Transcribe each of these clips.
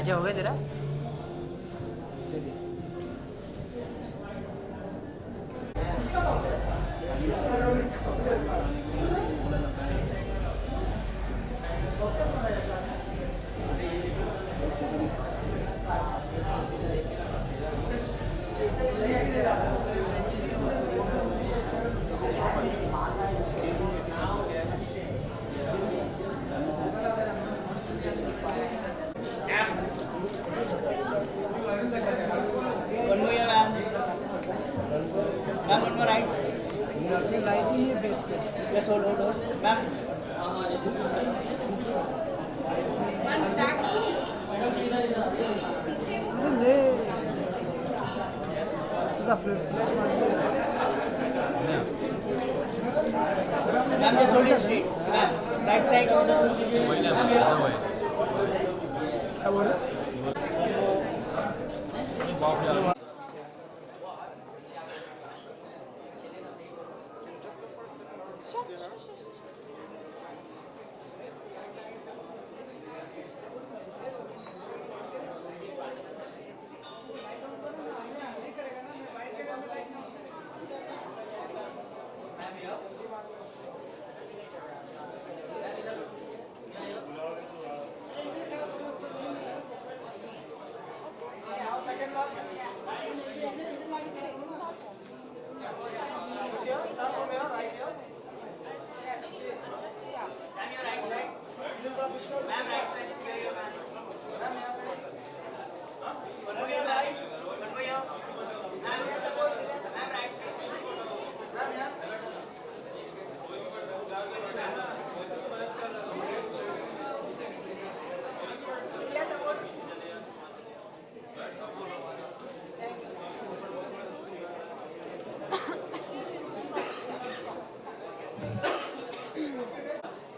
अजय हो गया तेरा? One more year, ma'am. Ma'am, one more right. Yes, hold. Ma'am. Ma'am, just hold it straight. Ma'am, right side.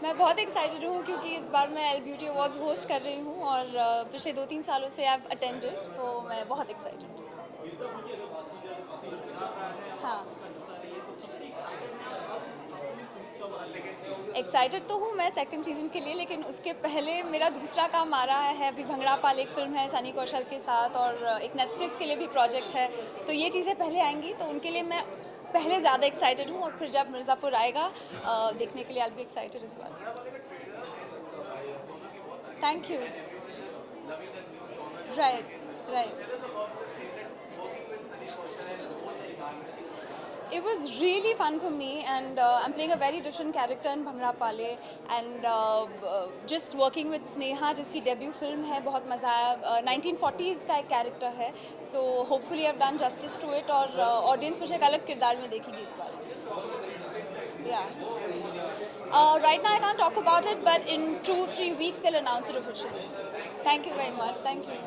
मैं बहुत excited हूँ क्योंकि इस बार मैं एल ब्यूटी अवार्ड्स होस्ट कर रही हूँ और पिछले 2-3 सालों से आई अटेंडेड, तो मैं बहुत एक्साइटेड हूँ। हाँ, एक्साइटेड तो हूँ मैं सेकंड सीज़न के लिए, लेकिन उसके पहले मेरा दूसरा काम आ रहा है। अभी भंगड़ा पाल एक फ़िल्म है सनी कौशल के साथ, और एक नेटफ्लिक्स के लिए भी प्रोजेक्ट है, तो ये चीज़ें पहले आएंगी, तो उनके लिए मैं पहले ज़्यादा एक्साइटेड हूँ, और फिर जब मिर्ज़ापुर आएगा देखने के लिए आई बी एक्साइटेड इस बार। Thank you. Right. It was really fun for me, and I'm playing a very different character in Bhangra Pale, and just working with Sneha, जिसकी debut film है, बहुत मज़ा आया। 1940s का एक character है, so hopefully I've done justice to it, और audience मुझे एक अलग किरदार में देखेगी इस बार। Yeah. Right now I can't talk about it, but in 2-3 weeks they'll announce it officially. Thank you very much. Thank you.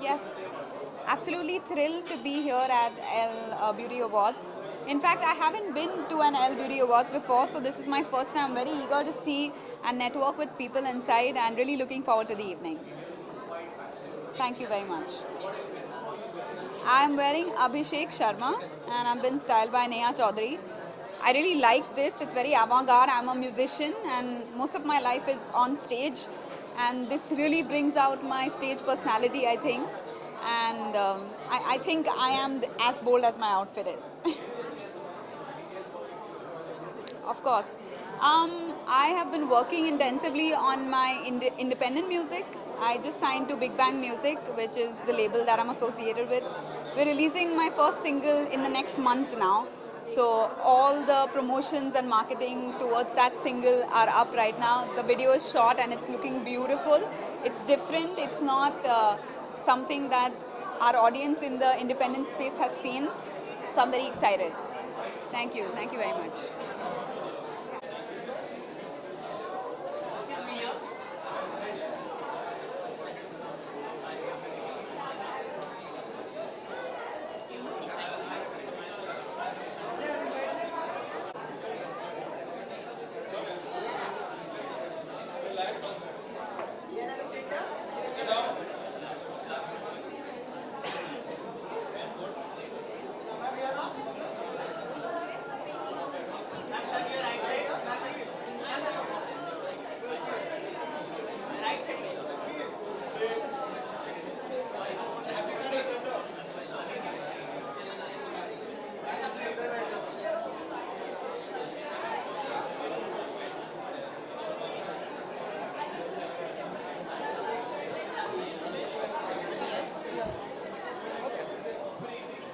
Yes, absolutely thrilled to be here at L Beauty Awards. In fact, I haven't been to an L Beauty Awards before, so this is my first time. I'm very eager to see and network with people inside and really looking forward to the evening. Thank you very much. I'm wearing Abhishek Sharma and I've been styled by Neha Chaudhary. I really like this. It's very avant-garde. I'm a musician and most of my life is on stage, and this really brings out my stage personality, I think. And I think I am as bold as my outfit is. Of course. I have been working intensively on my independent music. I just signed to Big Bang Music, which is the label that I'm associated with. We're releasing my first single in the next month now. So all the promotions and marketing towards that single are up right now. The video is shot and it's looking beautiful. It's different. It's not something that our audience in the independent space has seen. So I'm very excited. Thank you. Thank you very much.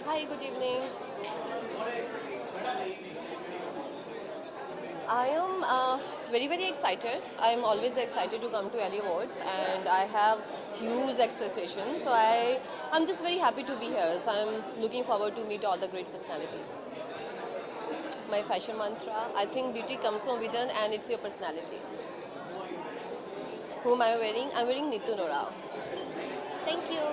Hi, good evening. I am very excited. I am always excited to come to Ali Awards, and I have huge expectations. So I'm just very happy to be here. So I'm looking forward to meet all the great personalities. My fashion mantra, I think beauty comes from within and it's your personality. Whom am I wearing? I'm wearing Nitu Nora. Thank you.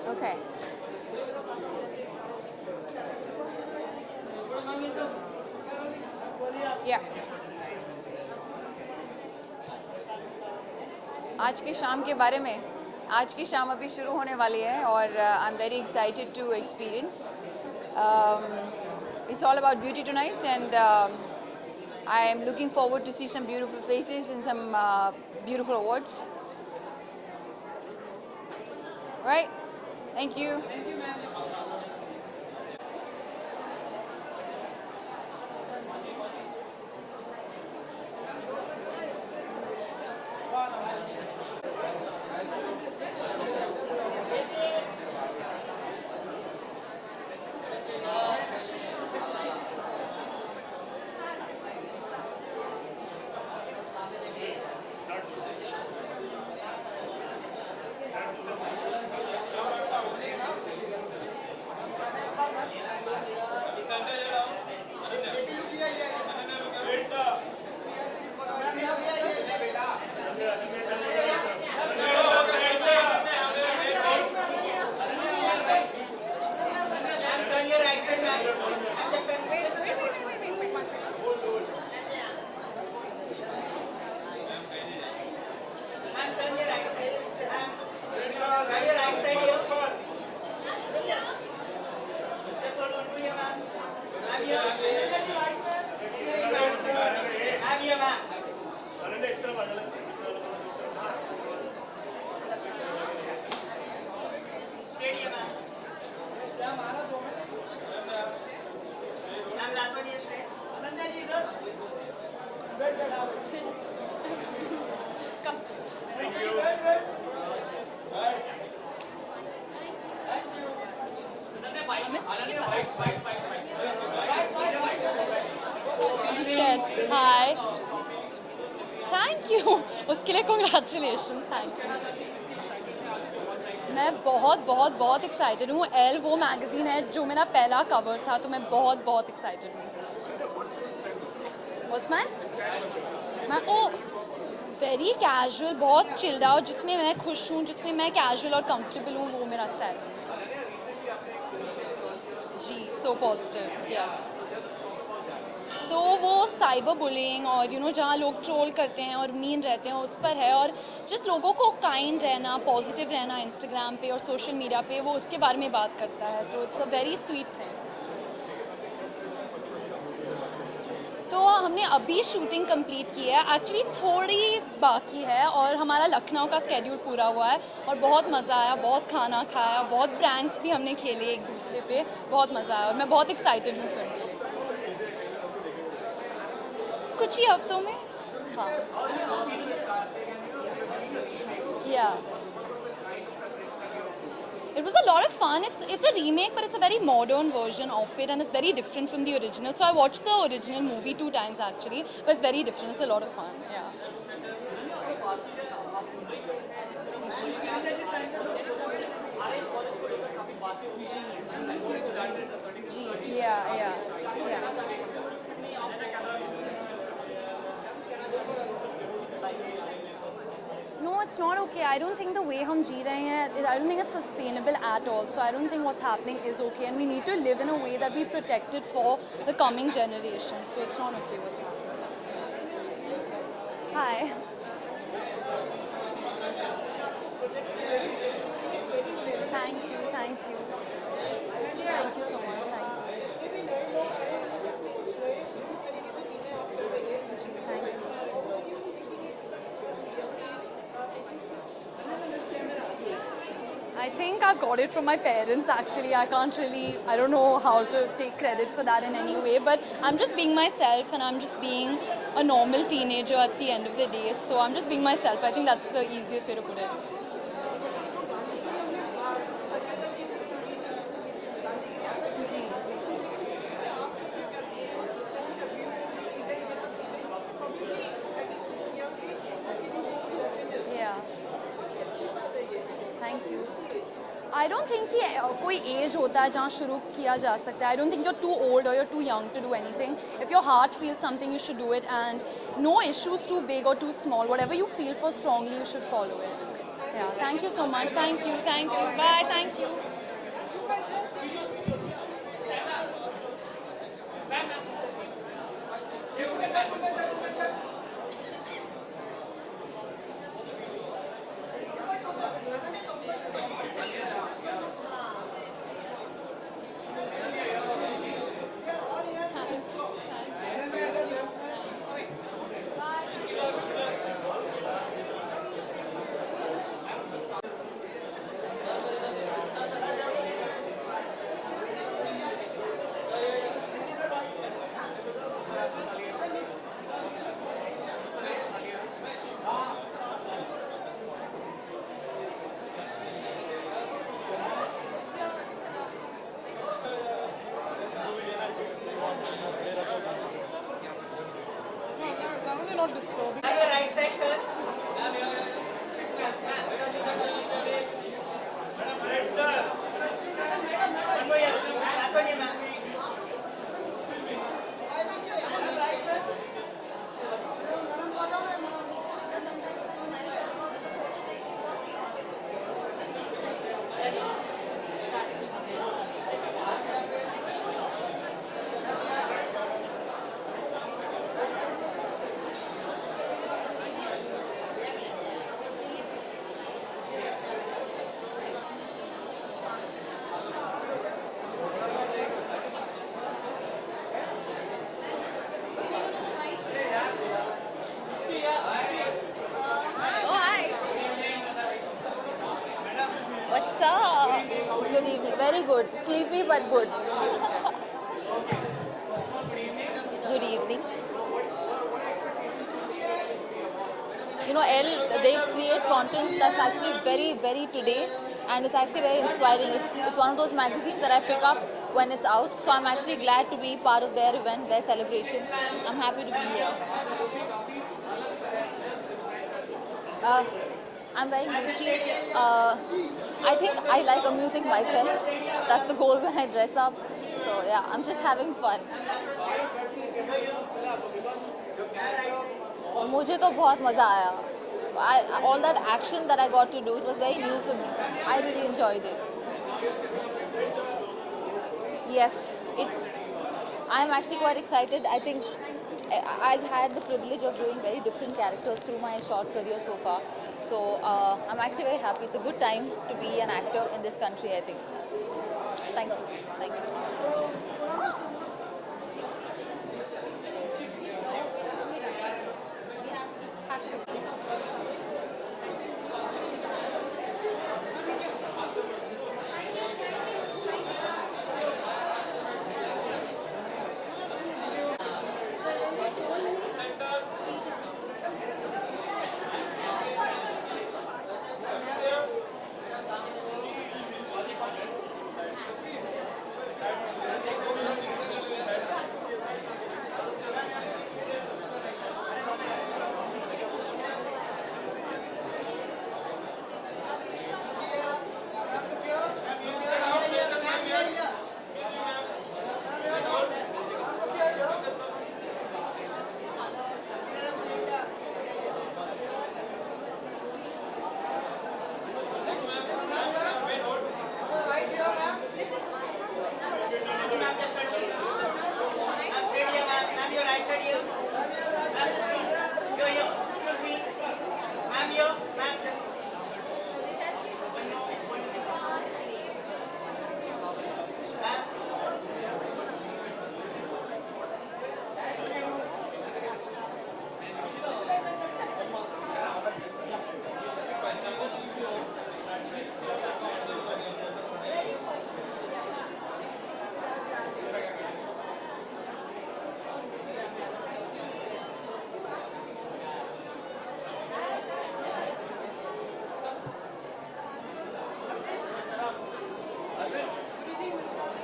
Okay. Yeah. आज की शाम के बारे में, आज की शाम अभी शुरू होने वाली है और I am very excited to experience. It's all about beauty tonight, and I am looking forward to see some beautiful faces and some beautiful awards. Right? Thank you. Thank you, ma'am. Hi. Thank you. उसके लिए congratulations. Thank you. मैं बहुत बहुत बहुत excited हूँ. L वो magazine है जो मेरा पहला कवर था, तो मैं बहुत बहुत एक्साइटेड हूँ. What's mine? मैं वेरी कैजुअल, बहुत चिल्ड आउट, जिसमें मैं खुश हूँ, जिसमें मैं कैजुअल और कंफर्टेबल हूँ, वो मेरा स्टाइल है. जी, सो पॉजिटिव. यस. तो वो साइबर बुलिंग और जहाँ लोग ट्रोल करते हैं और मीन रहते हैं उस पर है, और जिस लोगों को काइंड रहना, पॉजिटिव रहना इंस्टाग्राम पे और सोशल मीडिया पे, वो उसके बारे में बात करता है. तो it's a very sweet thing. तो हमने अभी शूटिंग कंप्लीट की है. एक्चुअली थोड़ी बाकी है और हमारा लखनऊ का स्केड्यूल पूरा हुआ है, और बहुत मज़ा आया, बहुत खाना खाया, बहुत प्रैंक्स भी हमने खेले एक दूसरे पे. बहुत मज़ा आया और मैं बहुत एक्साइटेड हूँ फिल्म के लिए. कुछ ही हफ्तों में. हाँ. या it was a lot of fun. It's a remake, but it's a very modern version of it, and it's very different from the original. So I watched the original movie 2 times actually, but it's very different. It's a lot of fun. Yeah. Ji. Yeah. No, it's not okay. I don't think the way हम जी रहे हैं, I don't think it's sustainable at all. So I don't think what's happening is okay, and we need to live in a way that we protect it for the coming generations. So it's not okay what's happening. Hi. Thank you. Thank you. Thank you so much. Thank you. Thank you. I think I've got it from my parents actually. I don't know how to take credit for that in any way, but I'm just being myself, and I'm just being a normal teenager at the end of the day. So I'm just being myself. I think that's the easiest way to put it. Yeah. Thank you. I don't think कि कोई as होता है जहाँ शुरू किया जा सकता है. I don't think you're too old or you're too young to do anything. If your heart feels something, you should do it, and no issues too big or too small. Whatever you feel for strongly, you should follow it. Yeah. Thank you so much. Thank you. Thank you. Bye. Thank you. What's up? Good evening. Very good. Sleepy but good. Good evening. They create content that's actually very, very today, and it's actually very inspiring. It's one of those magazines that I pick up when it's out. So I'm actually glad to be part of their event, their celebration. I'm happy to be here. I'm very Gucci. I think I like amusing myself. That's the goal when I dress up. So yeah, I'm just having fun. मुझे तो बहुत मज़ा आया. All that action that I got to do, it was very new for me. I really enjoyed it. Yes, I'm actually quite excited. I think I've had the privilege of doing very different characters through my short career so far. So I'm actually very happy. It's a good time to be an actor in this country, I think. Thank you. Thank you.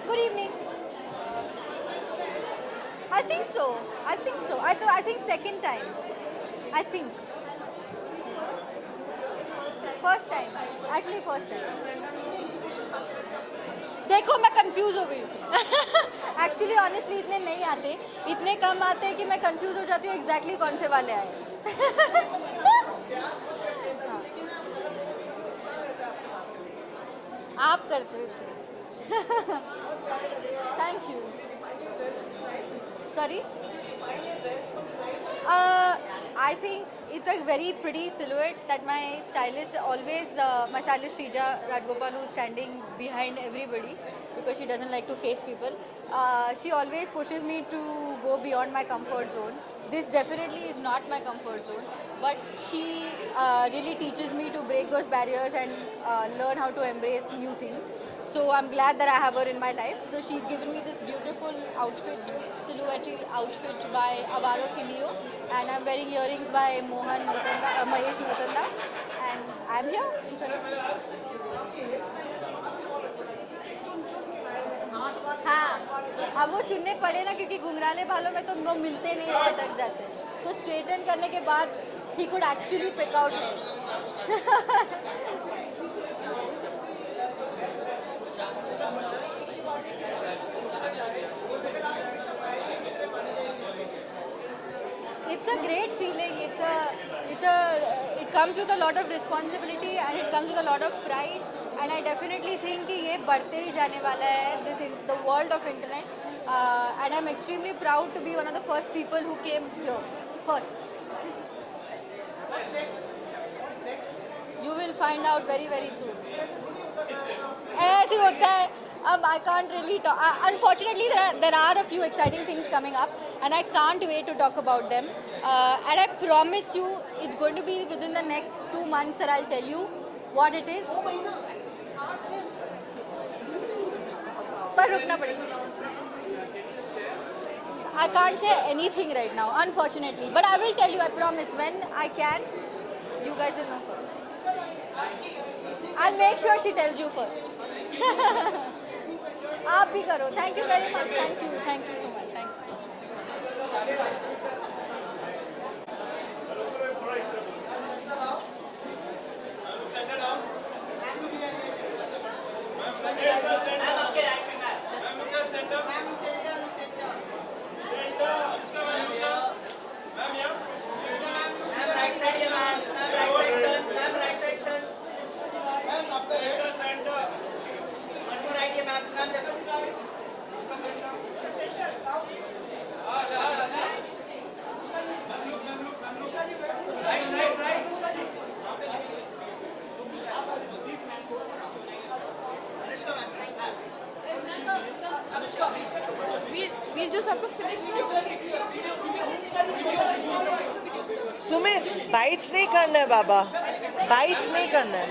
Good evening. I think so. I think second time. I think. First time. Actually first time. देखो मैं confuse हो गई हूँ. Actually honestly इतने नहीं आते, इतने कम आते हैं कि मैं कंफ्यूज हो जाती हूँ एग्जैक्टली कौन से वाले आए. आप करते हो इसे. Thank you. Sorry? I think it's a very pretty silhouette that my stylist always, my stylist Shrija Rajgopal, who's standing behind everybody because she doesn't like to face people, she always pushes me to go beyond my comfort zone. This definitely is not my comfort zone, but she really teaches me to break those barriers and learn how to embrace new things. So I'm glad that I have her in my life. So she's given me this beautiful outfit, silhouette outfit by Avaro Filio, and I'm wearing earrings by Mahesh Notandas, and I'm here in front of you. हाँ, अब वो चुनने पड़े ना क्योंकि घुंघराले बालों में तो वो मिलते नहीं है, अटक जाते हैं. तो स्ट्रेटन करने के बाद he could actually pick out hair. It's a great feeling. It comes with a lot of responsibility and it comes with a lot of pride. And I definitely think कि ये बढ़ते ही जाने वाला है, the world of internet. And I'm extremely proud to be one of the first people who came here first. You will find out very, very soon. ऐसे होता है. I can't really talk. Unfortunately, there are a few exciting things coming up, and I can't wait to talk about them. And I promise you, it's going to be within the next 2 months that I'll tell you what it is. पर रुकना पड़ेगा. I can't say anything right now, unfortunately. But I will tell you, I promise, when I can, you guys will know first. I'll make sure she tells you first. आप भी करो. Thank you very much. Thank you so much. Thank you. We'll just have to finish. Sumit bytes नहीं करना है बाबा, bytes नहीं करना है.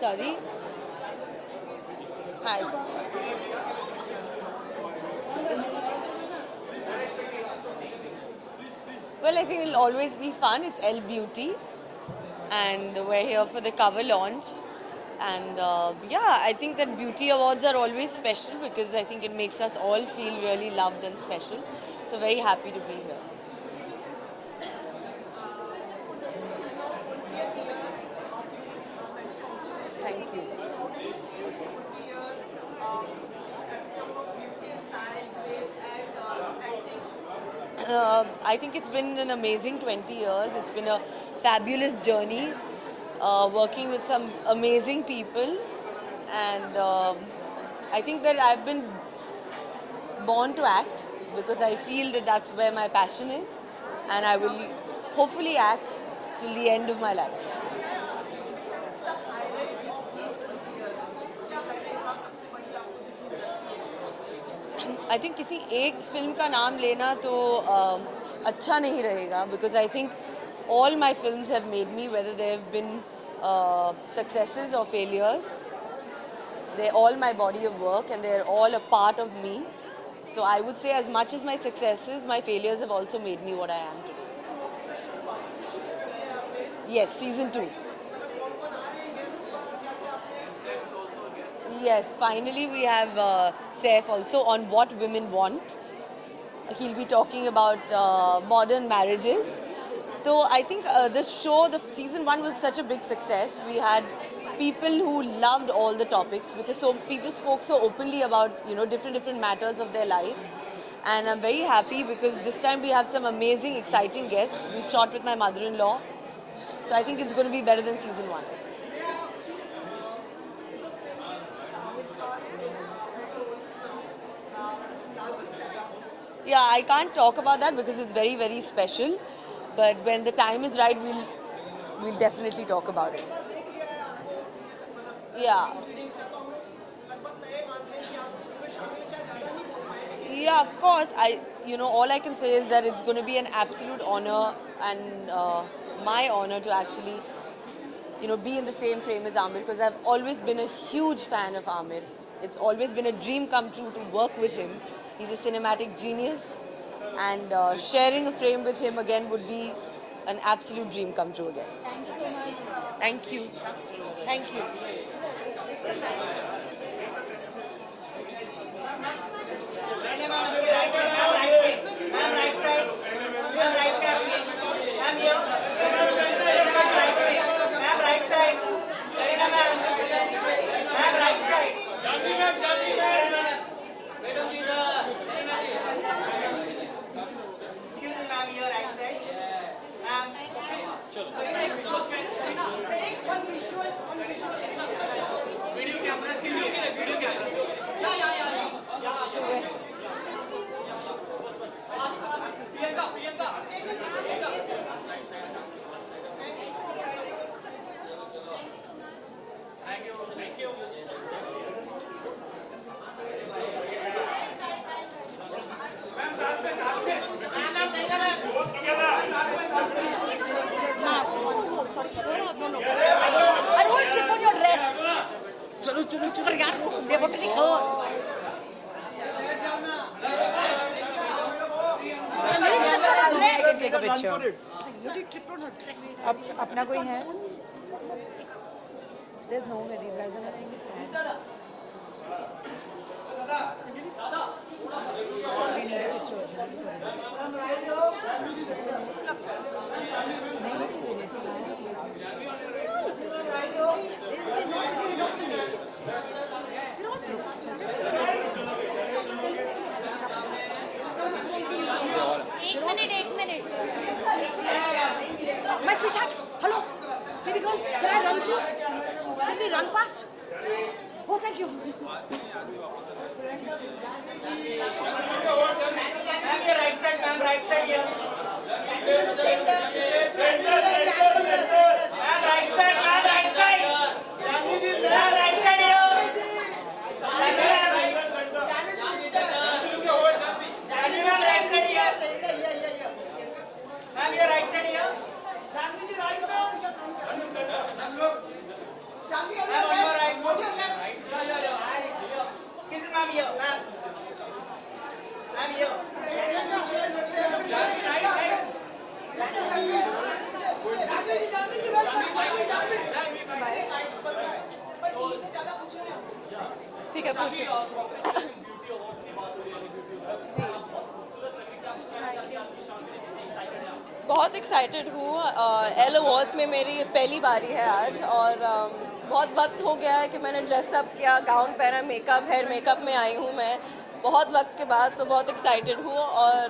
Sorry. Hi. Well, I think it'll always be fun. It's Elle Beauty, and we're here for the cover launch. And yeah, I think that beauty awards are always special because I think it makes us all feel really loved and special. So very happy to be here. Thank you. I think it's been an amazing 20 years. It's been a fabulous journey, working with some amazing people, and I think that I've been born to act because I feel that that's where my passion is, and I will hopefully act till the end of my life. I think किसी एक film का नाम लेना तो अच्छा नहीं रहेगा because I think all my films have made me, whether they have been successes or failures. They're all my body of work and they're all a part of me. So I would say as much as my successes, my failures have also made me what I am today. Yes, season 2. Yes, finally we have Saif also on What Women Want. He'll be talking about modern marriages. So I think this show, the season 1 was such a big success. We had people who loved all the topics because so people spoke so openly about different matters of their life. And I'm very happy because this time we have some amazing, exciting guests. We've shot with my mother-in-law. So I think it's going to be better than season 1. Yeah, I can't talk about that because it's very, very special. But when the time is right, we'll definitely talk about it. Yeah. Yeah, of course. All I can say is that it's going to be an absolute honor and my honor to actually, be in the same frame as Aamir because I've always been a huge fan of Aamir. It's always been a dream come true to work with him. He's a cinematic genius, and sharing a frame with him again would be an absolute dream come true again. Thank you so much. Thank you. Thank you. Take a picture. अब अपना कोई है? There's no way these guys are not really fans. We need a picture. एक minute My sweetheart, hello. Baby girl, can I run through? Can we run past? Oh, thank you. ठीक है, पूछिए। जी, बहुत excited हूँ। L awards में मेरी पहली बारी है आज, और बहुत वक्त हो गया है कि मैंने ड्रेसअप किया, गाउन पहना, मेकअप, हेयर मेकअप में आई हूँ मैं बहुत वक्त के बाद, तो बहुत एक्साइटेड हूँ। और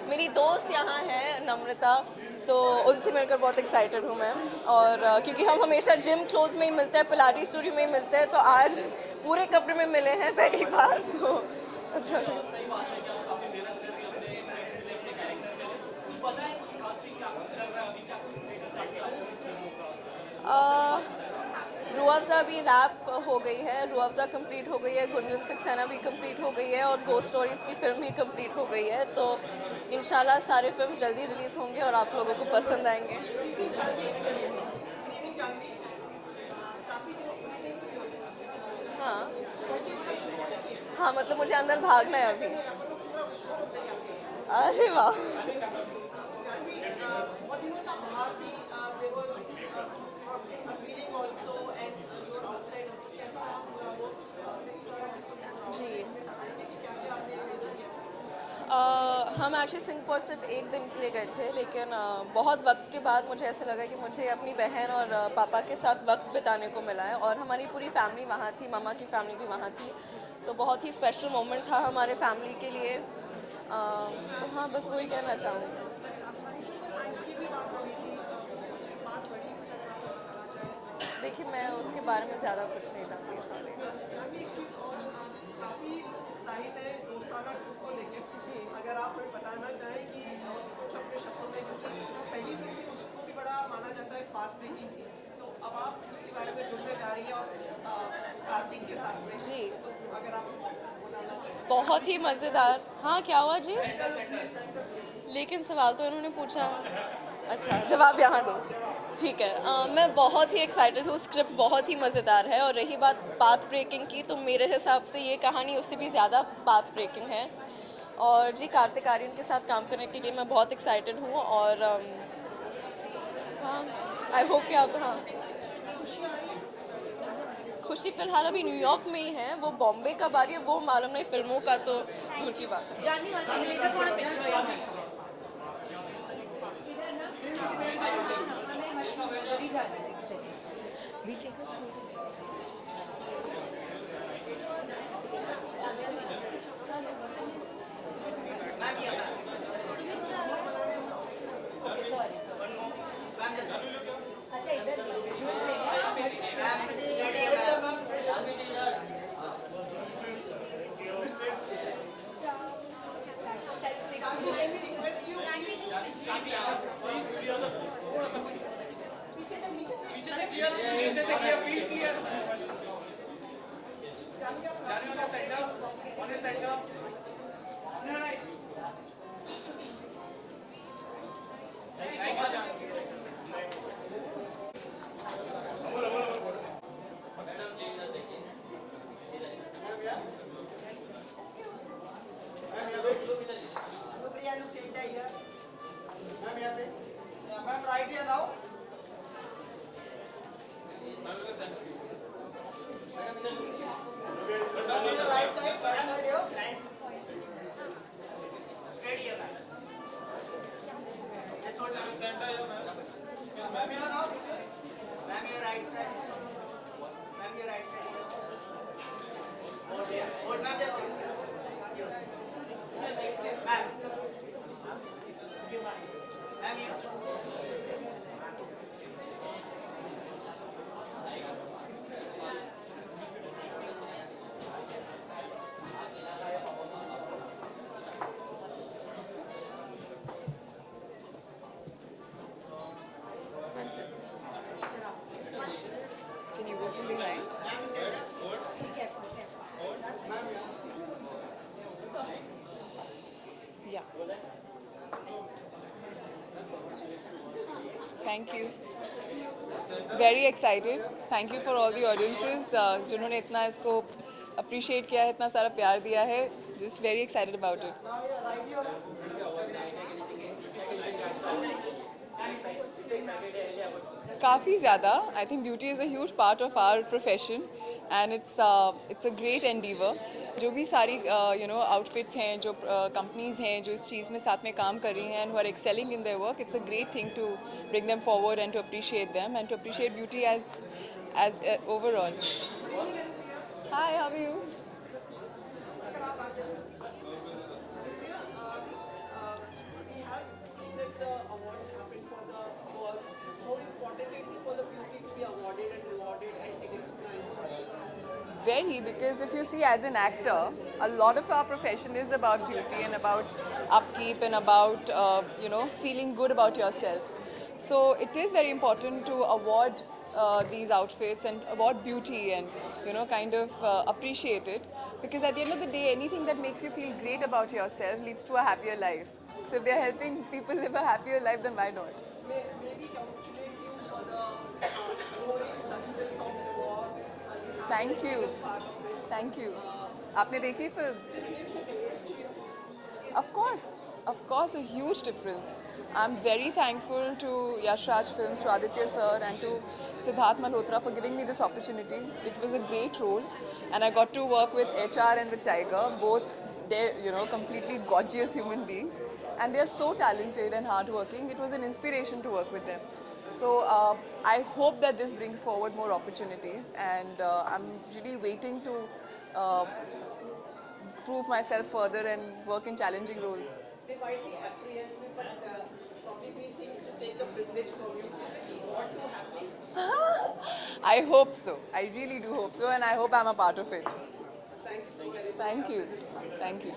मेरी दोस्त यहाँ है नम्रता, तो उनसे मिलकर बहुत एक्साइटेड हूँ मैं। और क्योंकि हम हमेशा जिम क्लोथ में ही मिलते हैं, पिलाटी स्टूडियो में ही मिलते हैं, तो आज पूरे कपड़े में मिले हैं पहली बार, तो रूह अफ़ज़ा भी रैप हो गई है, रूह अफ़ज़ा कंप्लीट हो गई है, गुंजन सक्सेना भी कंप्लीट हो गई है, और घोस्ट स्टोरीज़ की फिल्म भी कंप्लीट हो गई है। तो इंशाल्लाह सारे फिल्म जल्दी रिलीज़ होंगे और आप लोगों को पसंद आएंगे। हाँ हाँ, मतलब मुझे अंदर भागना है अभी। अरे वाह, जी हम एक्चुअली सिंगापुर सिर्फ एक दिन के लिए गए थे, लेकिन बहुत वक्त के बाद मुझे ऐसा लगा कि मुझे अपनी बहन और पापा के साथ वक्त बिताने को मिला है, और हमारी पूरी फैमिली वहाँ थी, मामा की फैमिली भी वहाँ थी, तो बहुत ही स्पेशल मोमेंट था हमारे फैमिली के लिए। तो हाँ, बस वही कहना चाहूँगी। देखिए, मैं उसके बारे में ज़्यादा कुछ नहीं जानती, सॉरी। जी, अगर आप हमें बताना चाहें कि कुछ अपने शब्दों में, क्योंकि जो पहली फिल्म थी उसको भी बड़ा माना जाता है पाथ ब्रेकिंग थी, तो अब आप उसके बारे में जुड़ने जा रही हैं और कार्तिक के साथ में, जी, तो अगर आप कुछ बताना चाहें। बहुत ही मज़ेदार। हाँ, क्या हुआ जी? लेकिन सवाल तो इन्होंने पूछा। अच्छा, जवाब यहाँ दो। ठीक है, मैं बहुत ही एक्साइटेड हूँ, स्क्रिप्ट बहुत ही मज़ेदार है, और रही बात पाथ ब्रेकिंग की, तो मेरे हिसाब से ये कहानी उससे भी ज़्यादा पाथ ब्रेकिंग है। और जी, कार्तिक आर्यन के साथ काम करने के लिए मैं बहुत एक्साइटेड हूँ, और हाँ, आई होप कि आप, हाँ, खुशी फ़िलहाल अभी न्यूयॉर्क में ही है, वो बॉम्बे कब आ रही है वो मालूम नहीं, फिल्मों का तो दूर की बात है। Johnny, one second, I just want a picture. We take a photo. Can you go from behind? Yeah. Thank you. Very excited. Thank you for all the audiences जिन्होंने इतना इसको appreciate किया है, इतना सारा प्यार दिया है. Just very excited about it. काफ़ी ज़्यादा. I think beauty is a huge part of our profession and it's a great endeavor. जो भी सारी outfits हैं, जो companies हैं जो इस चीज़ में साथ में काम कर रही हैं and who are excelling in their work, it's a great thing to bring them forward and to appreciate them and to appreciate beauty as overall. Hi, how are you? We have seen that the awards happen for the work. How important it is for the beauty to be awarded and rewarded and recognized? Very, because if you see as an actor, a lot of our profession is about beauty and about upkeep and about feeling good about yourself. So it is very important to award these outfits and award beauty and kind of appreciate it, because at the end of the day, anything that makes you feel great about yourself leads to a happier life. So if they're helping people live a happier life, then why not? Maybe congratulate you for the growing success of the war. Thank you. Thank you. आपने देखी film? This makes a difference to you. Of course, a huge difference. I'm very thankful to Yash Raj Films, to Aditya sir, and to Siddharth Malhotra for giving me this opportunity. It was a great role, and I got to work with HR and with Tiger, both they're completely gorgeous human beings, and they're so talented and hardworking. It was an inspiration to work with them. So I hope that this brings forward more opportunities, and I'm really waiting to prove myself further and work in challenging roles. They might be apprehensive, but probably think to take the privilege from you. What to happen? I hope so. I really do hope so, and I hope I'm a part of it. Thank you so very much. Thank you. Thank you.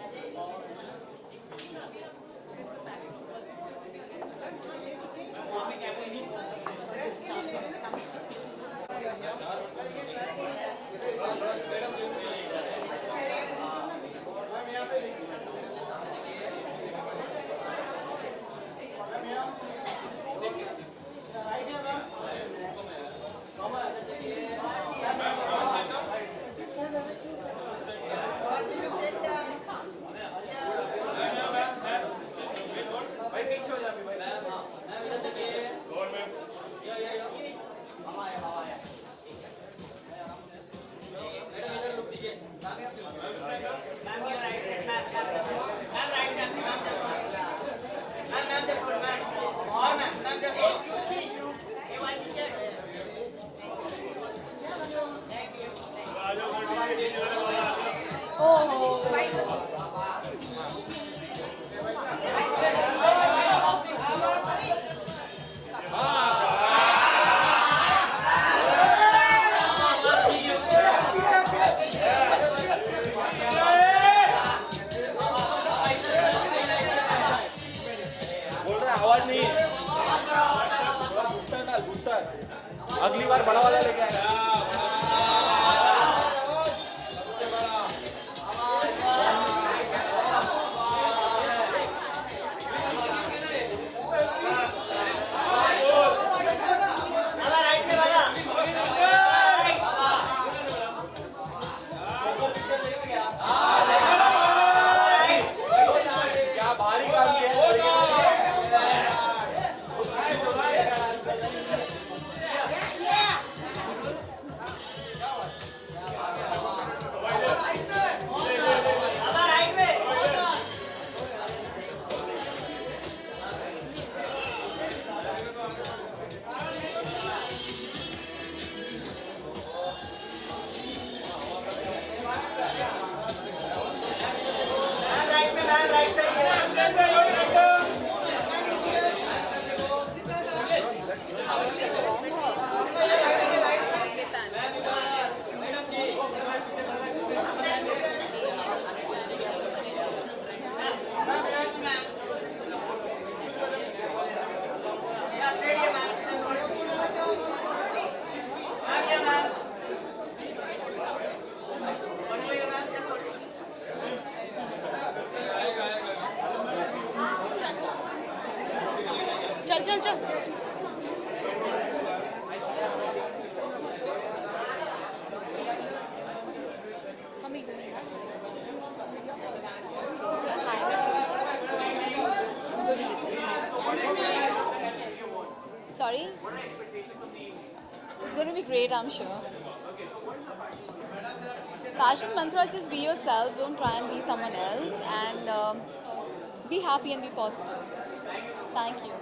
अगली बार बड़ा वाला लेके आएगा। क्या भारी काम किया है। चल चल चल Good evening. Sorry? It's going to be great, I'm sure. Fashion mantra is just be yourself, don't try and be someone else, and be happy and be positive. Thank you.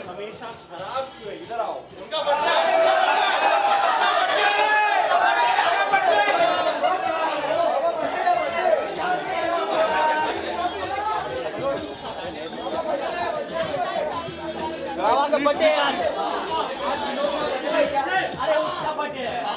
हमेशा खराब क्यों है? इधर आओ। Guys, please, please. अरे उसका birthday है।